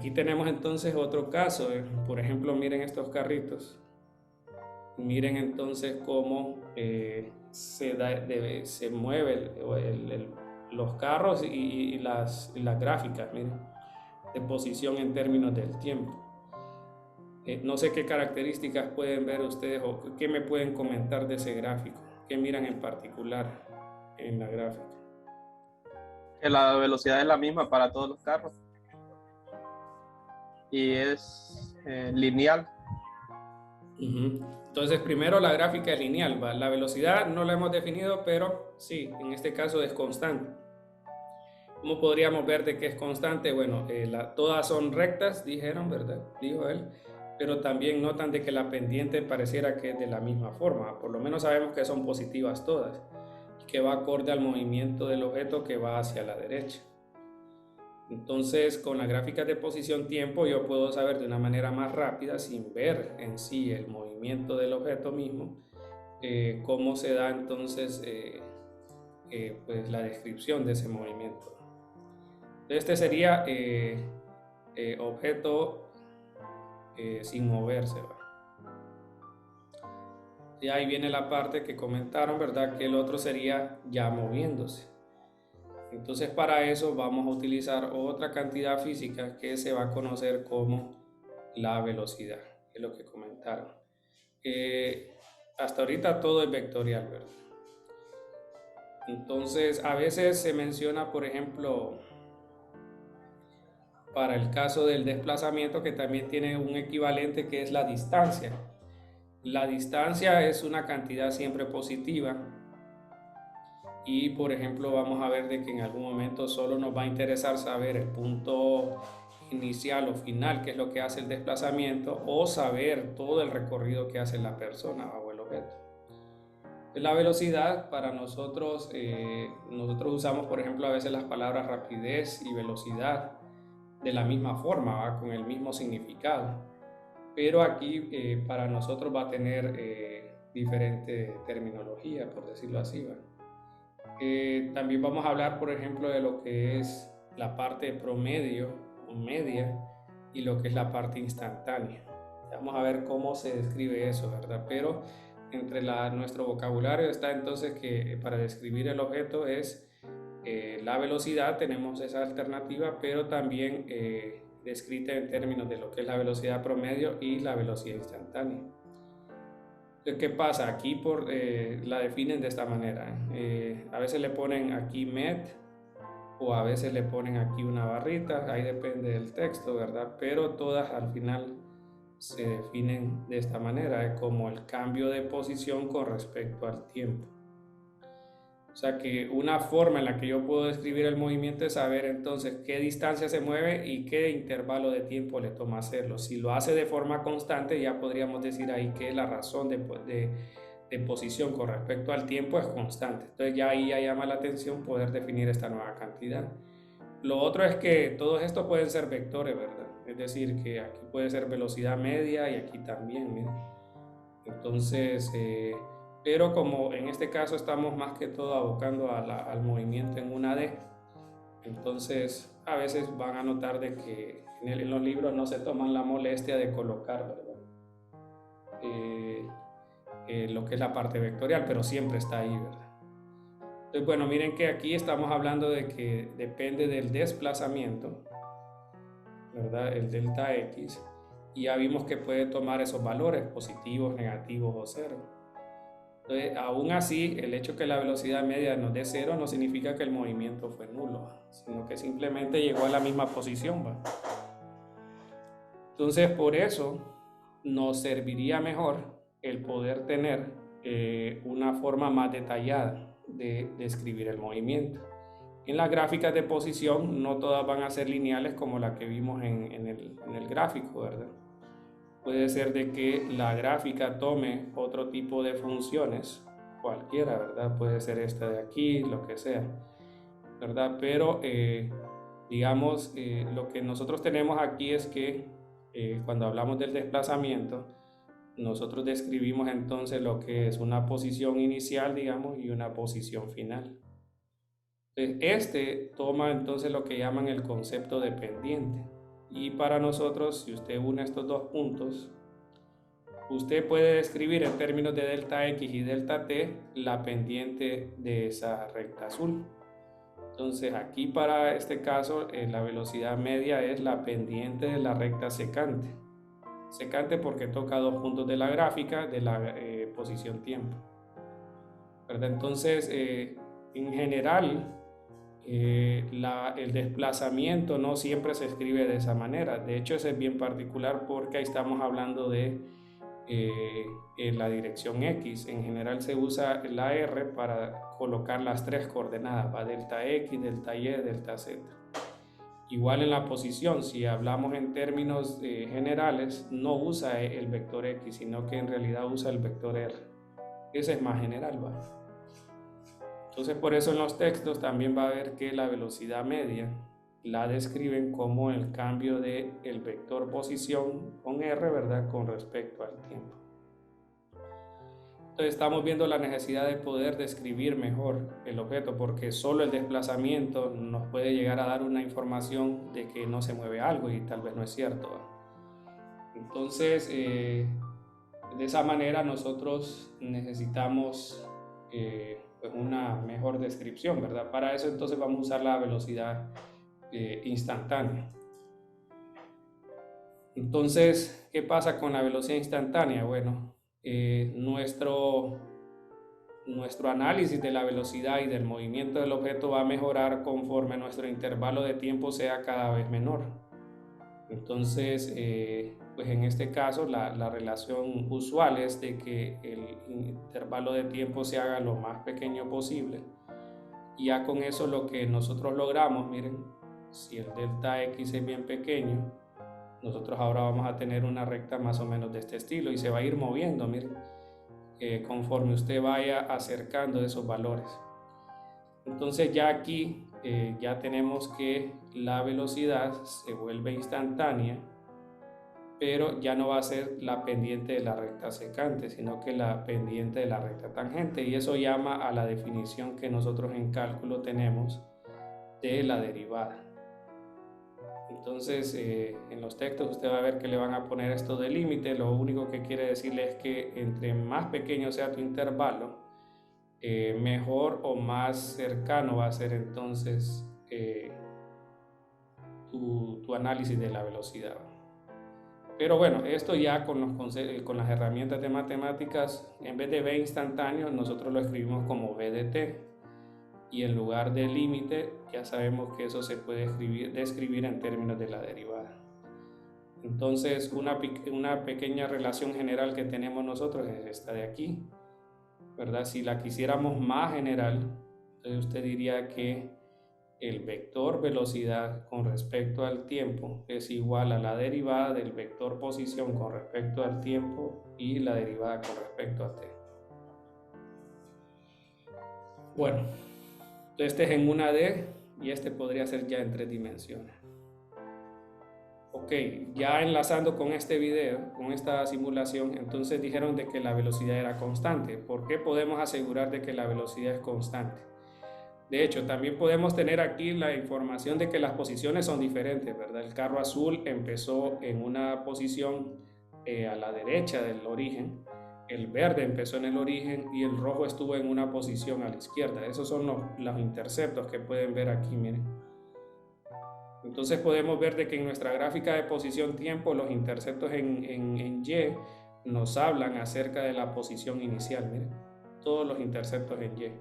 Aquí tenemos entonces otro caso. Por ejemplo, miren estos carritos. Miren entonces cómo se mueven los carros y las gráficas, miren, de posición en términos del tiempo. No sé qué características pueden ver ustedes o qué me pueden comentar de ese gráfico. ¿Qué miran en particular en la gráfica? Que la velocidad es la misma para todos los carros y es lineal. Entonces, primero la gráfica es lineal, ¿va? La velocidad no la hemos definido, pero sí, en este caso es constante. ¿Cómo podríamos ver de que es constante? Bueno, todas son rectas, dijeron, ¿verdad? Dijo él, pero también notan de que la pendiente pareciera que es de la misma forma. Por lo menos sabemos que son positivas todas, que va acorde al movimiento del objeto que va hacia la derecha. Entonces, con las gráficas de posición-tiempo yo puedo saber de una manera más rápida, sin ver en sí el movimiento del objeto mismo, cómo se da entonces pues la descripción de ese movimiento. Este sería objeto sin moverse, ¿va? Y ahí viene la parte que comentaron, ¿verdad? Que el otro sería ya moviéndose. Entonces para eso vamos a utilizar otra cantidad física que se va a conocer como la velocidad, que es lo que comentaron. Hasta ahorita todo es vectorial, ¿verdad? Entonces a veces se menciona, por ejemplo, para el caso del desplazamiento, que también tiene un equivalente que es la distancia. La distancia es una cantidad siempre positiva y por ejemplo vamos a ver de que en algún momento solo nos va a interesar saber el punto inicial o final, que es lo que hace el desplazamiento, o saber todo el recorrido que hace la persona o el objeto. La velocidad para nosotros, nosotros usamos por ejemplo a veces las palabras rapidez y velocidad de la misma forma, ¿va? Con el mismo significado, pero aquí para nosotros va a tener diferente terminología, por decirlo así, ¿va? También vamos a hablar, por ejemplo, de lo que es la parte promedio o media y lo que es la parte instantánea. Vamos a ver cómo se describe eso, ¿verdad? Pero entre nuestro vocabulario está entonces que para describir el objeto es la velocidad, tenemos esa alternativa, pero también descrita en términos de lo que es la velocidad promedio y la velocidad instantánea. ¿Qué pasa? Aquí la definen de esta manera. A veces le ponen aquí met o a veces le ponen aquí una barrita, ahí depende del texto, ¿verdad? Pero todas al final se definen de esta manera, como el cambio de posición con respecto al tiempo. O sea que una forma en la que yo puedo describir el movimiento es saber entonces qué distancia se mueve y qué intervalo de tiempo le toma hacerlo. Si lo hace de forma constante, ya podríamos decir ahí que la razón de posición con respecto al tiempo es constante. Entonces ya ahí ya llama la atención poder definir esta nueva cantidad. Lo otro es que todos estos pueden ser vectores, ¿verdad? Es decir, que aquí puede ser velocidad media y aquí también, miren. Entonces, pero como en este caso estamos más que todo abocando al movimiento en una D, entonces a veces van a notar de que en los libros no se toman la molestia de colocar, ¿verdad? Lo que es la parte vectorial, pero siempre está ahí, ¿verdad? Entonces, bueno, miren que aquí estamos hablando de que depende del desplazamiento, ¿verdad? El delta X, y ya vimos que puede tomar esos valores positivos, negativos o cero. Entonces, aún así, el hecho que la velocidad media nos dé cero no significa que el movimiento fue nulo, sino que simplemente llegó a la misma posición, ¿va? Entonces, por eso nos serviría mejor el poder tener una forma más detallada de describir el movimiento. En las gráficas de posición no todas van a ser lineales como la que vimos en el gráfico, ¿verdad? Puede ser de que la gráfica tome otro tipo de funciones, cualquiera, ¿verdad? Puede ser esta de aquí, lo que sea, ¿verdad? Pero digamos, lo que nosotros tenemos aquí es que cuando hablamos del desplazamiento, nosotros describimos entonces lo que es una posición inicial, digamos, y una posición final. Este toma entonces lo que llaman el concepto de pendiente. Y para nosotros, si usted une estos dos puntos, usted puede describir en términos de delta X y delta T la pendiente de esa recta azul. Entonces aquí para este caso la velocidad media es la pendiente de la recta secante. Secante porque toca dos puntos de la gráfica de la posición tiempo, ¿verdad? Entonces en general el desplazamiento no siempre se escribe de esa manera. De hecho, ese es bien particular porque ahí estamos hablando de la dirección X. En general se usa la R para colocar las tres coordenadas, va delta X, delta Y, delta Z. Igual en la posición, si hablamos en términos generales, no usa el vector X, sino que en realidad usa el vector R. Ese es más general, ¿va? Entonces por eso en los textos también va a ver que la velocidad media la describen como el cambio del vector posición con R, ¿verdad?, con respecto al tiempo. Entonces estamos viendo la necesidad de poder describir mejor el objeto, porque solo el desplazamiento nos puede llegar a dar una información de que no se mueve algo y tal vez no es cierto. Entonces de esa manera nosotros necesitamos pues una mejor descripción, ¿verdad? Para eso entonces vamos a usar la velocidad instantánea. Entonces, ¿qué pasa con la velocidad instantánea? Bueno, nuestro análisis de la velocidad y del movimiento del objeto va a mejorar conforme nuestro intervalo de tiempo sea cada vez menor. Entonces, pues en este caso la relación usual es de que el intervalo de tiempo se haga lo más pequeño posible. Y ya con eso lo que nosotros logramos, miren, si el delta X es bien pequeño, nosotros ahora vamos a tener una recta más o menos de este estilo y se va a ir moviendo, miren, conforme usted vaya acercando esos valores. Entonces ya aquí ya tenemos que la velocidad se vuelve instantánea, pero ya no va a ser la pendiente de la recta secante, sino que la pendiente de la recta tangente, y eso llama a la definición que nosotros en cálculo tenemos de la derivada. Entonces en los textos usted va a ver que le van a poner esto de límite. Lo único que quiere decirle es que entre más pequeño sea tu intervalo, mejor o más cercano va a ser entonces tu análisis de la velocidad. Pero bueno, esto ya con las herramientas de matemáticas, en vez de v instantáneo, nosotros lo escribimos como v de t. Y en lugar de límite, ya sabemos que eso se puede describir en términos de la derivada. Entonces, una pequeña relación general que tenemos nosotros es esta de aquí, ¿verdad? Si la quisiéramos más general, entonces usted diría que el vector velocidad con respecto al tiempo es igual a la derivada del vector posición con respecto al tiempo y la derivada con respecto a t. Bueno, este es en una D y este podría ser ya en 3 dimensiones. Ok, ya enlazando con este video, con esta simulación, entonces dijeron de que la velocidad era constante. ¿Por qué podemos asegurar de que la velocidad es constante? De hecho, también podemos tener aquí la información de que las posiciones son diferentes, ¿verdad? El carro azul empezó en una posición a la derecha del origen, el verde empezó en el origen y el rojo estuvo en una posición a la izquierda. Esos son los interceptos que pueden ver aquí, miren. Entonces podemos ver de que en nuestra gráfica de posición-tiempo los interceptos en Y nos hablan acerca de la posición inicial, miren. Todos los interceptos en Y.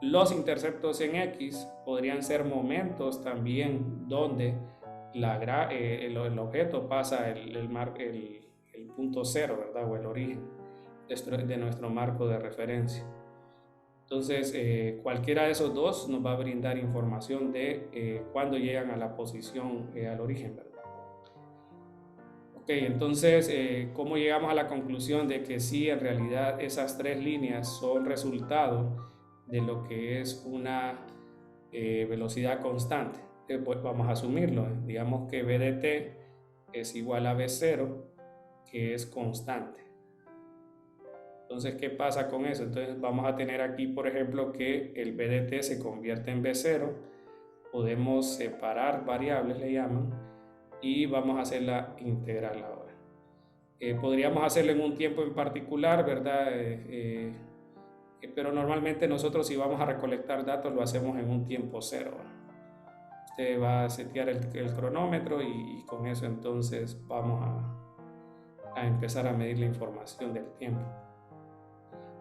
Los interceptos en X podrían ser momentos también donde el objeto pasa el punto cero, ¿verdad? O el origen de nuestro marco de referencia. Entonces, cualquiera de esos dos nos va a brindar información de cuándo llegan a la posición al origen, ¿verdad? Ok, entonces, ¿cómo llegamos a la conclusión de que sí, en realidad esas tres líneas son resultado de lo que es una velocidad constante? Pues vamos a asumirlo, digamos que v de t es igual a v0, que es constante. Entonces, ¿qué pasa con eso? Entonces vamos a tener aquí, por ejemplo, que el v de t se convierte en v0. Podemos separar variables, le llaman, y vamos a hacer la integral ahora. Podríamos hacerlo en un tiempo en particular, ¿verdad? Pero normalmente nosotros, si vamos a recolectar datos, lo hacemos en un tiempo cero. Usted va a setear el cronómetro y con eso entonces vamos a empezar a medir la información del tiempo.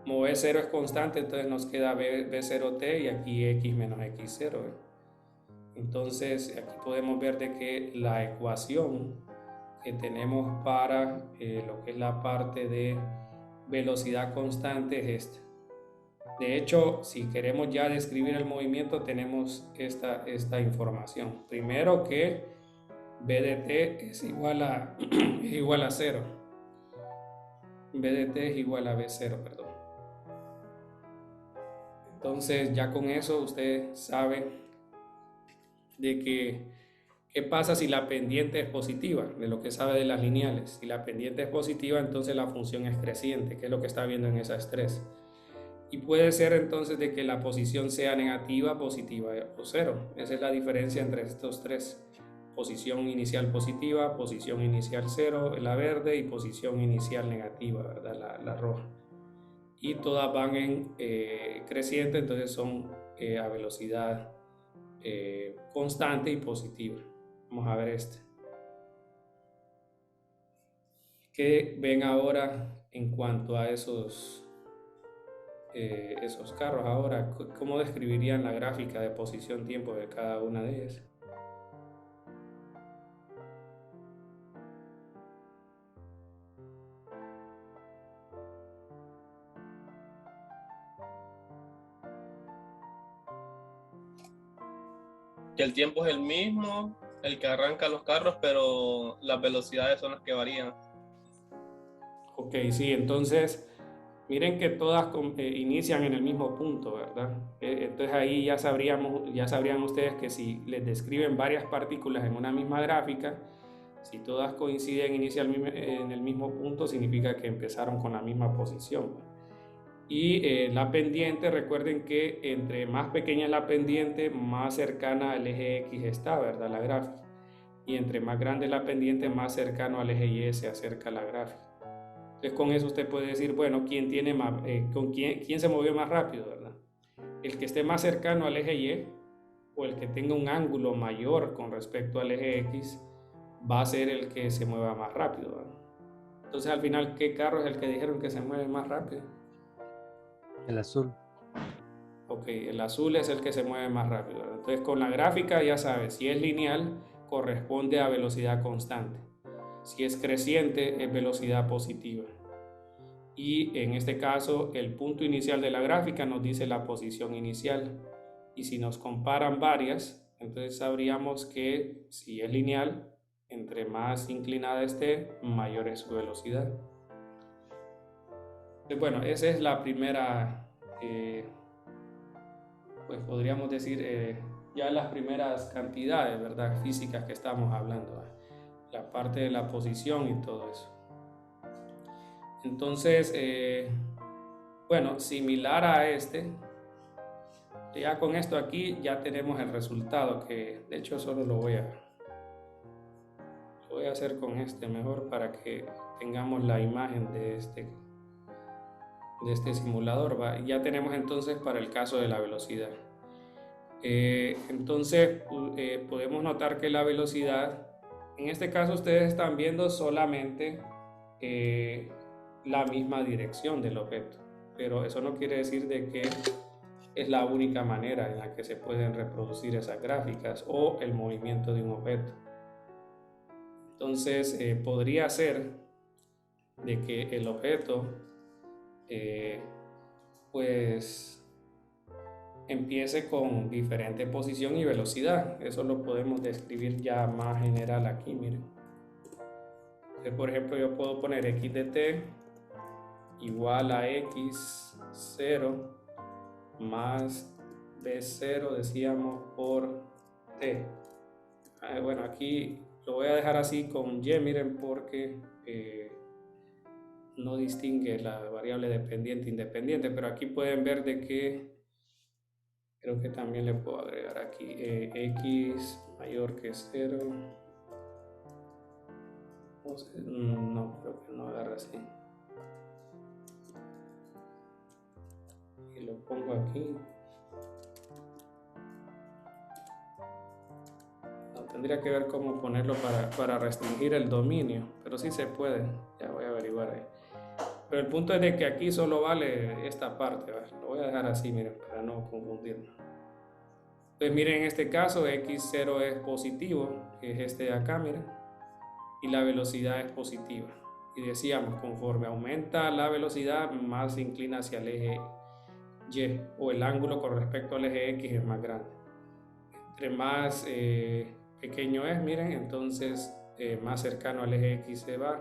Como B0 es constante, entonces nos queda B0t y aquí x menos x0. Entonces aquí podemos ver de que la ecuación que tenemos para lo que es la parte de velocidad constante es esta. De hecho, si queremos ya describir el movimiento, tenemos esta información. Primero que b de t es igual a, es igual a 0. b de t es igual a b0, perdón. Entonces ya con eso usted sabe de que qué pasa si la pendiente es positiva, de lo que sabe de las lineales. Si la pendiente es positiva, entonces la función es creciente, que es lo que está viendo en esas tres. Y puede ser entonces de que la posición sea negativa, positiva o cero. Esa es la diferencia entre estos tres. Posición inicial positiva, posición inicial cero, la verde, y posición inicial negativa, ¿verdad? La roja. Y todas van en creciente, entonces son a velocidad constante y positiva. Vamos a ver este. ¿Qué ven ahora en cuanto a esos carros ahora? ¿Cómo describirían la gráfica de posición-tiempo de cada una de ellas? Que el tiempo es el mismo, el que arranca los carros, pero las velocidades son las que varían. Ok, sí, entonces miren que todas inician en el mismo punto, ¿verdad? Entonces ahí ya sabrían ustedes que si les describen varias partículas en una misma gráfica, si todas coinciden inicialmente en el mismo punto, significa que empezaron con la misma posición. Y la pendiente, recuerden que entre más pequeña es la pendiente, más cercana al eje X está, ¿verdad? La gráfica. Y entre más grande es la pendiente, más cercano al eje Y se acerca la gráfica. Entonces con eso usted puede decir, bueno, ¿quién se movió más rápido, verdad? El que esté más cercano al eje Y o el que tenga un ángulo mayor con respecto al eje X va a ser el que se mueva más rápido, ¿verdad? Entonces al final, ¿qué carro es el que dijeron que se mueve más rápido? El azul. Ok, el azul es el que se mueve más rápido, ¿verdad? Entonces con la gráfica ya sabes, si es lineal corresponde a velocidad constante. Si es creciente es velocidad positiva. Y en este caso el punto inicial de la gráfica nos dice la posición inicial. Y si nos comparan varias, entonces sabríamos que si es lineal, entre más inclinada esté, mayor es su velocidad. Entonces, bueno, esa es la primera, pues podríamos decir, ya las primeras cantidades, ¿verdad? Físicas que estamos hablando, la parte de la posición y todo eso. Entonces, bueno, similar a este, ya con esto aquí ya tenemos el resultado, que de hecho solo lo voy a hacer con este mejor para que tengamos la imagen de este simulador, ¿va? Ya tenemos entonces para el caso de la velocidad. Entonces podemos notar que la velocidad, en este caso ustedes están viendo solamente la misma dirección del objeto, pero eso no quiere decir de que es la única manera en la que se pueden reproducir esas gráficas o el movimiento de un objeto. Entonces podría ser de que el objeto pues empiece con diferente posición y velocidad. Eso lo podemos describir ya más general aquí, miren. Entonces, por ejemplo, yo puedo poner x de t igual a x0 más b0, decíamos, por t. Bueno, aquí lo voy a dejar así con y, miren, porque no distingue la variable dependiente e independiente, pero aquí pueden ver de que creo que también le puedo agregar aquí x mayor que 0 No, creo que no agarra así. Y lo pongo aquí. No, tendría que ver cómo ponerlo para restringir el dominio, pero sí se puede. Ya voy a averiguar ahí. Pero el punto es de que aquí solo vale esta parte, ¿vale? Lo voy a dejar así, miren, para no confundirnos. Entonces miren, en este caso x0 es positivo, que es este de acá, miren, y la velocidad es positiva. Y decíamos, conforme aumenta la velocidad, más se inclina hacia el eje Y, o el ángulo con respecto al eje X es más grande. Entre más pequeño es, miren, entonces más cercano al eje X se va.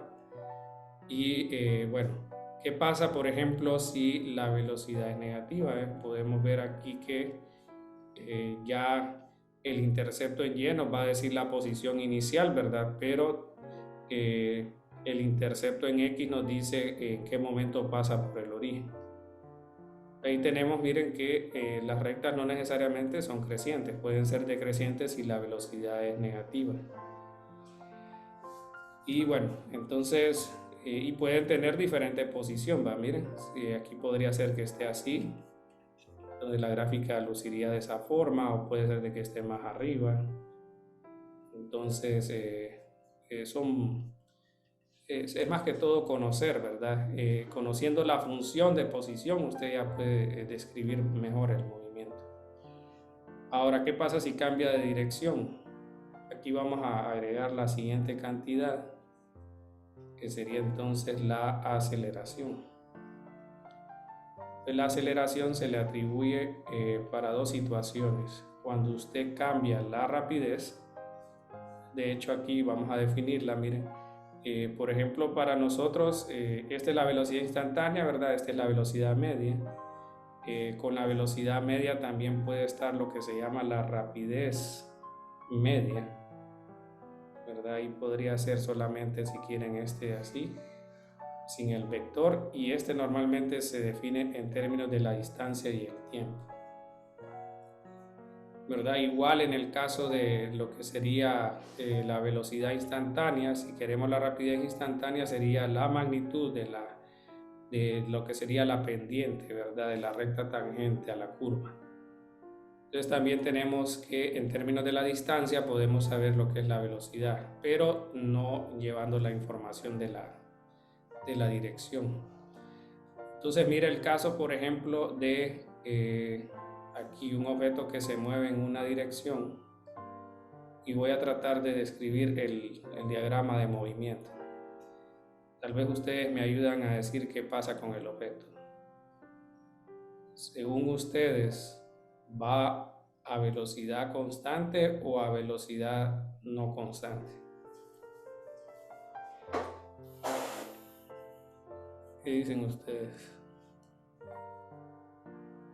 Y bueno, ¿qué pasa, por ejemplo, si la velocidad es negativa? Podemos ver aquí que ya el intercepto en Y nos va a decir la posición inicial, ¿verdad? Pero el intercepto en X nos dice en qué momento pasa por el origen. Ahí tenemos, miren que las rectas no necesariamente son crecientes, pueden ser decrecientes si la velocidad es negativa. Y bueno, entonces, y pueden tener diferente posición, ¿va? Miren, aquí podría ser que esté así, donde la gráfica luciría de esa forma, o puede ser de que esté más arriba. Entonces, es más que todo conocer, ¿verdad? Conociendo la función de posición, usted ya puede describir mejor el movimiento. Ahora, ¿qué pasa si cambia de dirección? Aquí vamos a agregar la siguiente cantidad, que sería entonces la aceleración. La aceleración se le atribuye para dos situaciones. Cuando usted cambia la rapidez, de hecho aquí vamos a definirla, miren. Por ejemplo, para nosotros, esta es la velocidad instantánea, ¿verdad? Esta es la velocidad media. Con la velocidad media también puede estar lo que se llama la rapidez media, ¿verdad? Y podría ser solamente, si quieren, este así, sin el vector, y este normalmente se define en términos de la distancia y el tiempo, ¿verdad? Igual en el caso de lo que sería la velocidad instantánea, si queremos la rapidez instantánea, sería la magnitud de lo que sería la pendiente, ¿verdad? De la recta tangente a la curva. Entonces también tenemos que en términos de la distancia podemos saber lo que es la velocidad, pero no llevando la información de la dirección. Entonces mira el caso, por ejemplo, de aquí un objeto que se mueve en una dirección, y voy a tratar de describir el diagrama de movimiento. Tal vez ustedes me ayudan a decir qué pasa con el objeto. Según ustedes, ¿va a velocidad constante o a velocidad no constante? ¿Qué dicen ustedes?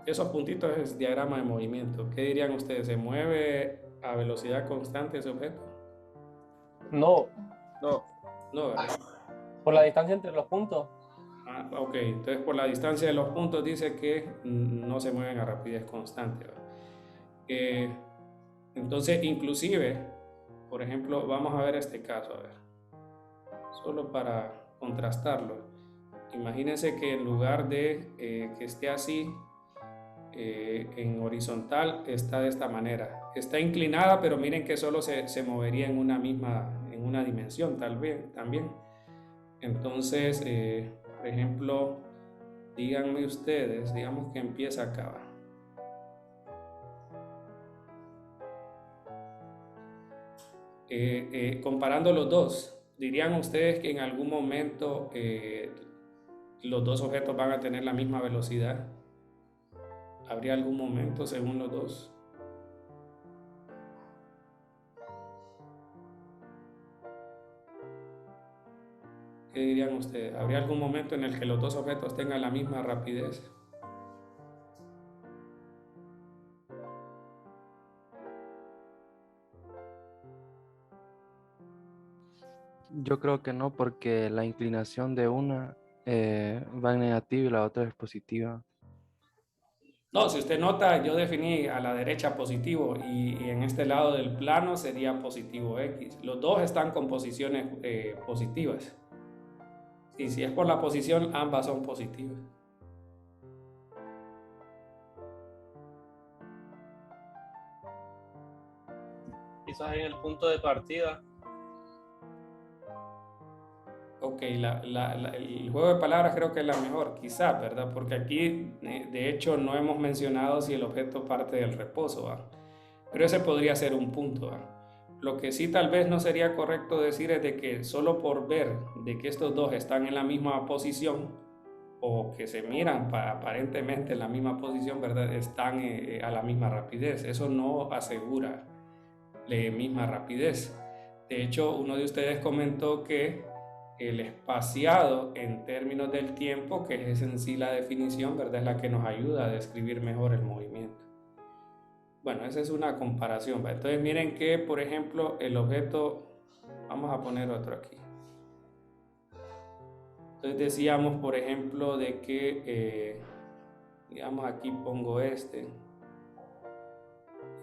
Esos puntitos es diagrama de movimiento. ¿Qué dirían ustedes? ¿Se mueve a velocidad constante ese objeto? No, No, No, ¿verdad? por la distancia entre los puntos. Ah, ok, entonces por la distancia de los puntos dice que no se mueven a rapidez constante, ¿verdad? Entonces, inclusive, por ejemplo, vamos a ver este caso, a ver, solo para contrastarlo. Imagínense que en lugar de que esté así, en horizontal, está de esta manera. Está inclinada, pero miren que solo se movería en una dimensión, tal vez, también. Entonces, por ejemplo, díganme ustedes, digamos que empieza acá. Comparando los dos, ¿dirían ustedes que en algún momento los dos objetos van a tener la misma velocidad? ¿Habría algún momento según los dos? ¿Qué dirían ustedes? ¿Habría algún momento en el que los dos objetos tengan la misma rapidez? Yo creo que no, porque la inclinación de una va en negativo y la otra es positiva. No, si usted nota, yo definí a la derecha positivo y en este lado del plano sería positivo X. Los dos están con posiciones positivas. Y si es por la posición, ambas son positivas. Quizás en el punto de partida. Ok, el juego de palabras creo que es la mejor, quizás, ¿verdad? Porque aquí, de hecho, no hemos mencionado si el objeto parte del reposo, ¿va? Pero ese podría ser un punto, ¿va? Lo que sí tal vez no sería correcto decir es de que solo por ver de que estos dos están en la misma posición o que se miran aparentemente en la misma posición, ¿verdad? Están a la misma rapidez. Eso no asegura la misma rapidez. De hecho, uno de ustedes comentó que el espaciado en términos del tiempo, que es en sí la definición, ¿verdad? Es la que nos ayuda a describir mejor el movimiento. Bueno, esa es una comparación, ¿va? Entonces miren que, por ejemplo, el objeto, vamos a poner otro aquí. Entonces decíamos, por ejemplo, de que, digamos, aquí pongo este.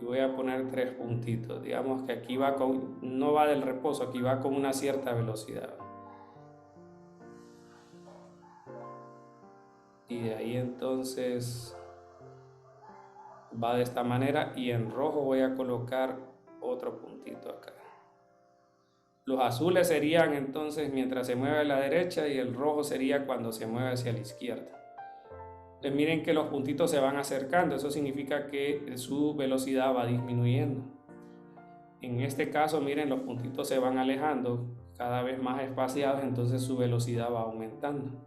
Y voy a poner 3 puntitos. Digamos que aquí va con, no va del reposo, aquí va con una cierta velocidad. Y de ahí entonces va de esta manera y en rojo voy a colocar otro puntito acá. Los azules serían entonces mientras se mueve a la derecha y el rojo sería cuando se mueve hacia la izquierda. Entonces miren que los puntitos se van acercando, eso significa que su velocidad va disminuyendo. En este caso miren, los puntitos se van alejando cada vez más espaciados, entonces su velocidad va aumentando.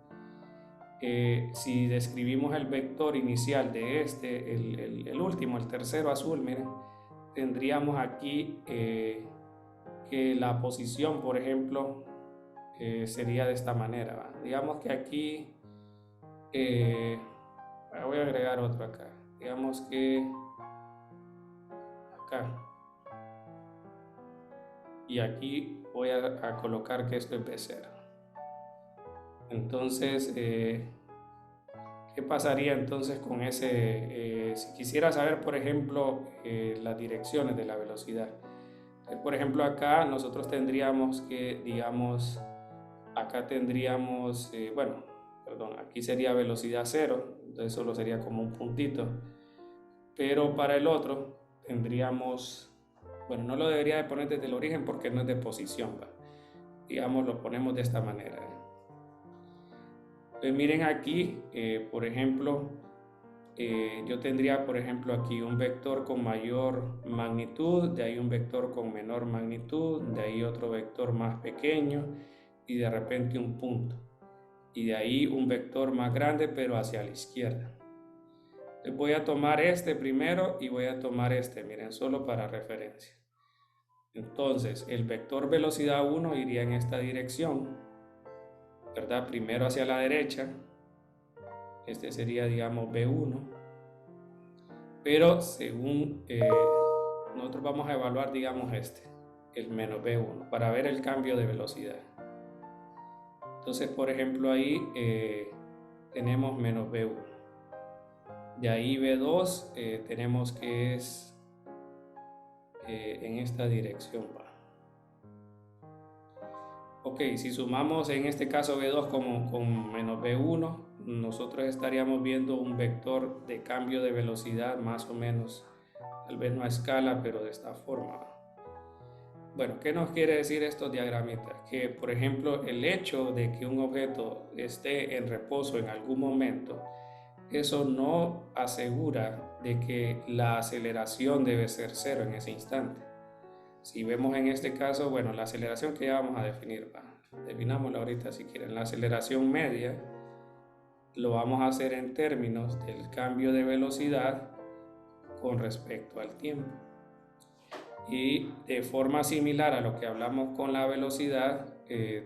Si describimos el vector inicial de este, el último, el tercero azul, miren, tendríamos aquí que la posición, por ejemplo, sería de esta manera, ¿va? Digamos que aquí, voy a agregar otro acá, digamos que acá, y aquí voy a colocar que esto es B0. Entonces, ¿qué pasaría entonces con ese? Si quisiera saber, por ejemplo, las direcciones de la velocidad. Por ejemplo, acá nosotros tendríamos que, digamos, acá tendríamos, bueno, perdón, aquí sería velocidad 0, entonces solo sería como un puntito. Pero para el otro tendríamos, bueno, no lo debería de poner desde el origen porque no es de posición, ¿va? Digamos, lo ponemos de esta manera. Entonces miren aquí, por ejemplo, yo tendría, por ejemplo, aquí un vector con mayor magnitud, de ahí un vector con menor magnitud, de ahí otro vector más pequeño y de repente un punto. Y de ahí un vector más grande pero hacia la izquierda. Entonces voy a tomar este primero y voy a tomar este, miren, solo para referencia. Entonces el vector velocidad 1 iría en esta dirección, ¿verdad? Primero hacia la derecha, este sería, digamos, B1, pero según nosotros vamos a evaluar, digamos, este, el menos B1, para ver el cambio de velocidad. Entonces, por ejemplo, ahí tenemos menos B1. De ahí B2 tenemos que es en esta dirección, ¿va? Ok, si sumamos en este caso B2 con menos B1, nosotros estaríamos viendo un vector de cambio de velocidad más o menos, tal vez no a escala, pero de esta forma. Bueno, ¿qué nos quiere decir estos diagramitas? Que, por ejemplo, el hecho de que un objeto esté en reposo en algún momento, eso no asegura de que la aceleración debe ser 0 en ese instante. Si vemos en este caso, bueno, la aceleración que ya vamos a definir, definámosla ahorita si quieren. La aceleración media lo vamos a hacer en términos del cambio de velocidad con respecto al tiempo. Y de forma similar a lo que hablamos con la velocidad,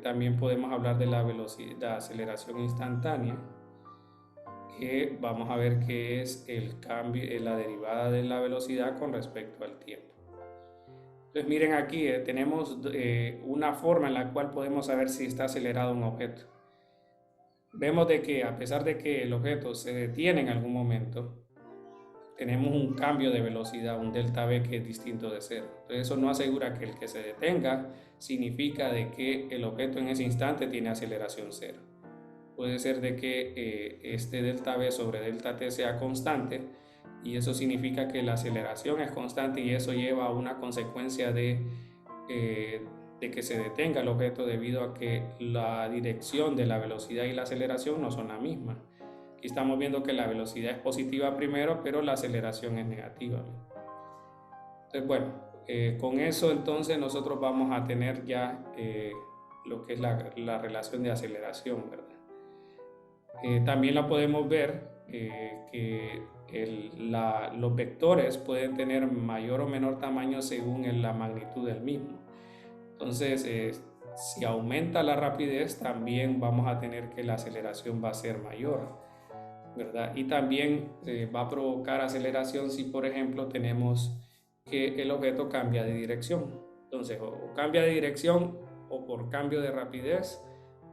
también podemos hablar de la velocidad, la aceleración instantánea, que vamos a ver que es el cambio, la derivada de la velocidad con respecto al tiempo. Entonces miren aquí, tenemos una forma en la cual podemos saber si está acelerado un objeto. Vemos de que a pesar de que el objeto se detiene en algún momento, tenemos un cambio de velocidad, un delta v que es distinto de cero. Entonces eso no asegura que el que se detenga significa de que el objeto en ese instante tiene aceleración cero. Puede ser de que este delta v sobre delta t sea constante, y eso significa que la aceleración es constante, y eso lleva a una consecuencia de que se detenga el objeto debido a que la dirección de la velocidad y la aceleración no son la misma. Aquí estamos viendo que la velocidad es positiva primero, pero la aceleración es negativa. Entonces, bueno, con eso entonces nosotros vamos a tener ya lo que es la relación de aceleración, ¿verdad? También la podemos ver que los vectores pueden tener mayor o menor tamaño según la magnitud del mismo. Entonces, si aumenta la rapidez, también vamos a tener que la aceleración va a ser mayor, ¿verdad? Y también va a provocar aceleración si, por ejemplo, tenemos que el objeto cambia de dirección. Entonces, o cambia de dirección, o por cambio de rapidez,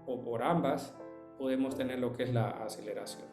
o por ambas, podemos tener lo que es la aceleración.